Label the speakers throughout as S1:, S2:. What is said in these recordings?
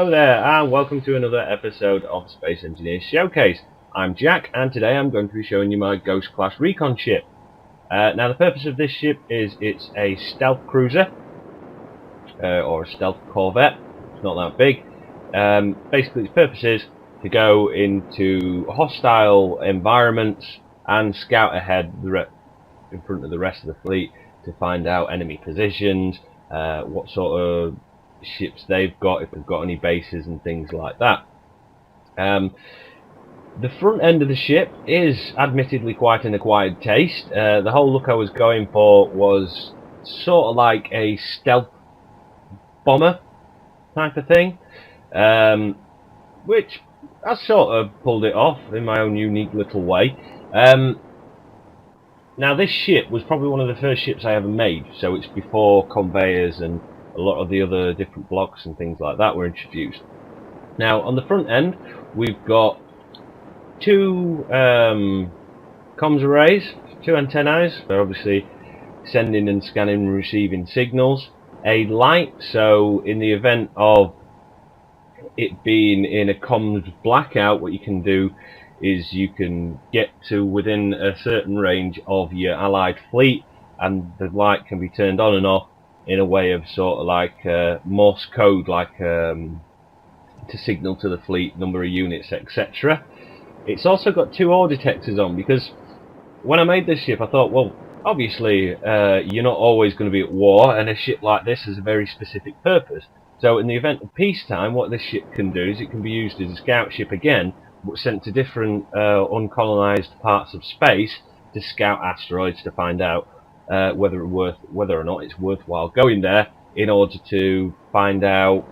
S1: Hello there, and welcome to another episode of Space Engineers Showcase. I'm Jack, and today I'm going to be showing you my Ghost class recon ship. Now the purpose of this ship is it's a stealth cruiser, or a stealth corvette. It's not that big. Basically its purpose is to go into hostile environments and scout ahead in front of the rest of the fleet to find out enemy positions, what sort of ships they've got, if they've got any bases and things like that. The front end of the ship is admittedly quite an acquired taste. The whole look I was going for was sort of like a stealth bomber type of thing, which I sort of pulled it off in my own unique little way. Now this ship was probably one of the first ships I ever made, so it's before conveyors and a lot of the other different blocks and things like that were introduced. Now on the front end we've got two comms arrays, two antennae, so obviously sending and scanning and receiving signals. A light, so in the event of it being in a comms blackout, what you can do is you can get to within a certain range of your allied fleet and the light can be turned on and off in a way of sort of like Morse code, like to signal to the fleet number of units, etc. It's also got two ore detectors on, because when I made this ship I thought, well, obviously you're not always going to be at war, and a ship like this has a very specific purpose. So in the event of peacetime, what this ship can do is it can be used as a scout ship again, but sent to different uncolonized parts of space to scout asteroids to find out whether or not it's worthwhile going there, in order to find out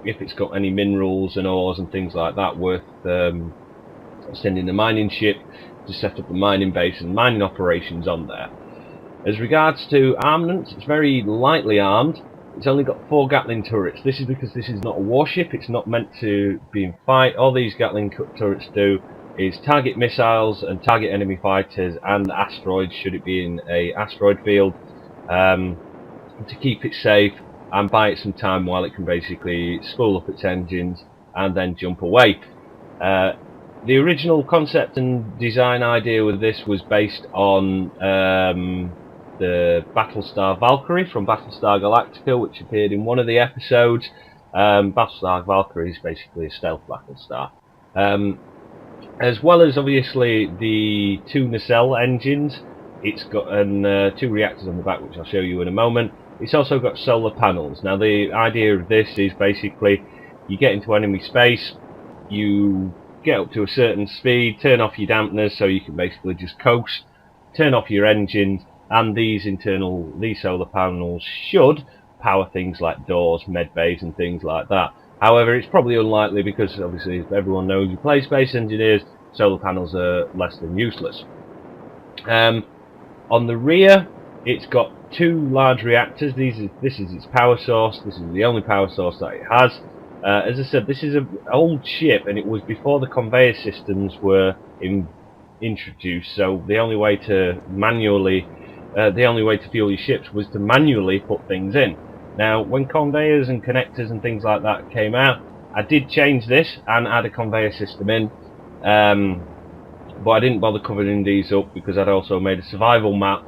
S1: if it's got any minerals and ores and things like that worth sending the mining ship to set up a mining base and mining operations on there. As regards to armaments, it's very lightly armed. It's only got 4 Gatling turrets. This is because this is not a warship. It's not meant to be in fight. All these Gatling turrets do is target missiles and target enemy fighters and asteroids, should it be in a asteroid field, to keep it safe and buy it some time while it can basically spool up its engines and then jump away. The original concept and design idea with this was based on the Battlestar Valkyrie from Battlestar Galactica, which appeared in one of the episodes. Battlestar Valkyrie is basically a stealth Battlestar. As well as obviously the 2 nacelle engines, it's got 2 reactors on the back, which I'll show you in a moment. It's also got solar panels. Now the idea of this is basically you get into enemy space, you get up to a certain speed, turn off your dampeners so you can basically just coast, turn off your engines, and these solar panels should power things like doors, med bays and things like that. However, it's probably unlikely, because obviously everyone knows who plays Space Engineers, solar panels are less than useless. On the rear it's got 2 large reactors. This is its power source. This is the only power source that it has. As I said, this is an old ship, and it was before the conveyor systems were introduced, so the only way to fuel your ships was to manually put things in. Now when conveyors and connectors and things like that came out, I did change this and add a conveyor system in, but I didn't bother covering these up because I'd also made a survival map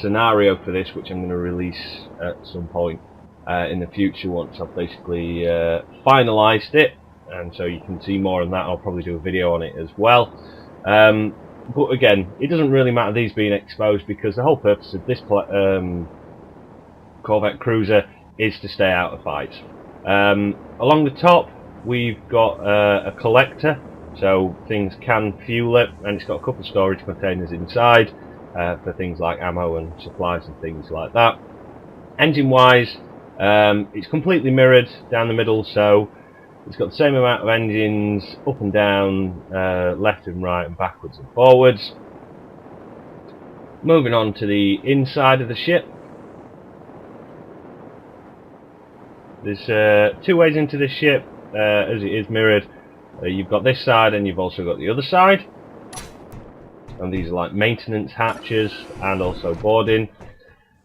S1: scenario for this, which I'm going to release at some point in the future once I've basically finalised it, and so you can see more on that. I'll probably do a video on it as well. But again, it doesn't really matter these being exposed, because the whole purpose of this Corvette cruiser is to stay out of fights. Along the top we've got a collector, so things can fuel it, and it's got a couple of storage containers inside for things like ammo and supplies and things like that. Engine wise, it's completely mirrored down the middle, so it's got the same amount of engines up and down, left and right and backwards and forwards. Moving on to the inside of the ship, there's 2 ways into this ship, as it is mirrored. You've got this side and you've also got the other side, and these are like maintenance hatches and also boarding.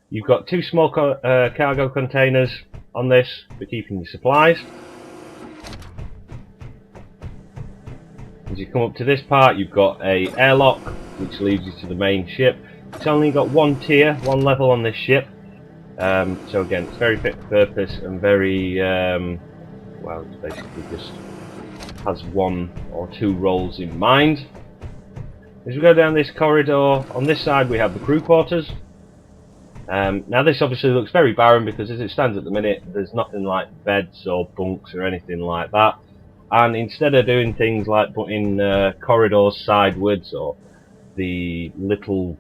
S1: You've got 2 small cargo containers on this for keeping your supplies. As you come up to this part, you've got a airlock which leads you to the main ship. It's only got one tier, one level on this ship. So again, it's very fit for purpose and very well, it's basically just has one or two roles in mind. As we go down this corridor, on this side we have the crew quarters. Now this obviously looks very barren because as it stands at the minute there's nothing like beds or bunks or anything like that, and instead of doing things like putting corridors sideways or the little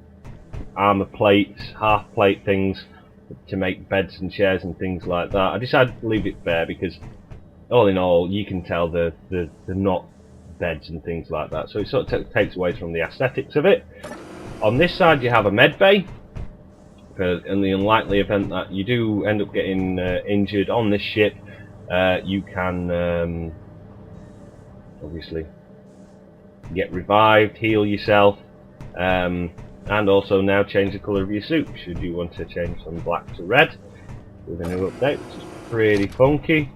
S1: armour plates, half plate things to make beds and chairs and things like that, I decided to leave it bare because all in all you can tell they're not beds and things like that, so it sort of takes away from the aesthetics of it. On this side you have a med bay. In the unlikely event that you do end up getting injured on this ship, you can obviously get revived, heal yourself, and also now change the colour of your suit should you want to change from black to red with a new update, which is pretty funky.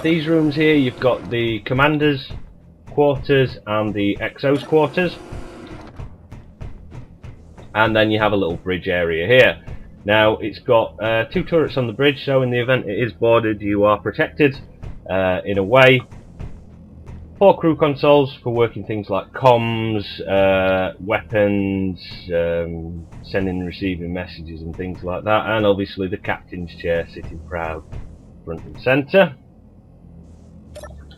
S1: These rooms here, you've got the commander's quarters and the XO's quarters. And then you have a little bridge area here. Now it's got two turrets on the bridge, so in the event it is boarded you are protected in a way. 4 crew consoles for working things like comms, weapons, sending and receiving messages and things like that, and obviously the captain's chair sitting proud front and centre.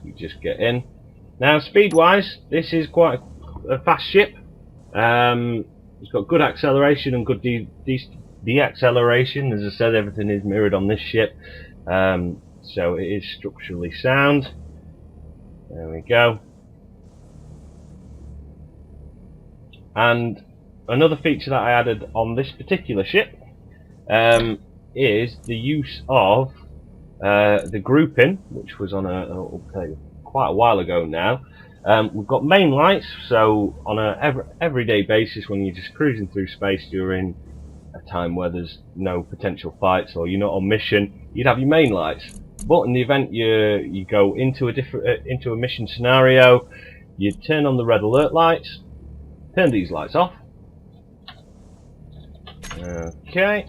S1: You just get in. Now speed wise, this is quite a fast ship. It's got good acceleration and good de-acceleration. As I said, everything is mirrored on this ship, so it is structurally sound. There we go. And another feature that I added on this particular ship is the use of the grouping, which was on quite a while ago now. We've got main lights, so on a everyday basis when you're just cruising through space during a time where there's no potential fights or you're not on mission, you'd have your main lights. But in the event you go into a mission scenario, you turn on the red alert lights, turn these lights off. Okay.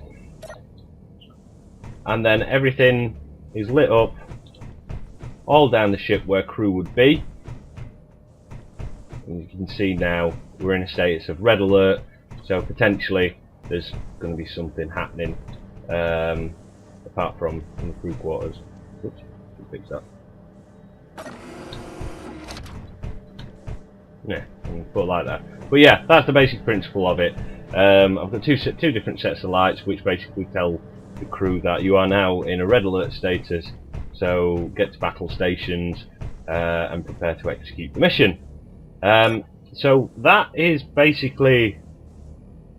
S1: And then everything is lit up all down the ship where crew would be. And you can see now we're in a status of red alert, so potentially there's going to be something happening apart from in the crew quarters. Oops, fix that. Yeah, put it like that. But yeah, that's the basic principle of it. I've got two different sets of lights which basically tell the crew that you are now in a red alert status, so get to battle stations and prepare to execute the mission. So that is basically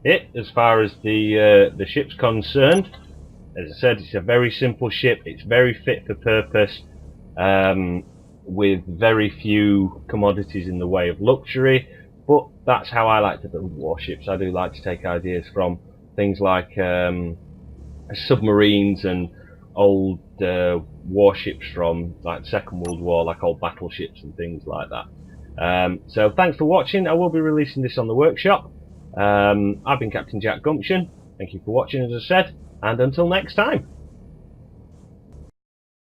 S1: it as far as the ship's concerned. As I said, it's a very simple ship, it's very fit for purpose, with very few commodities in the way of luxury, but that's how I like to build warships. I do like to take ideas from things like submarines and old warships from like the Second World War, like old battleships and things like that. So thanks for watching. I will be releasing this on the workshop. I've been Captain Jack Gumption. Thank you for watching, as I said, and until next time.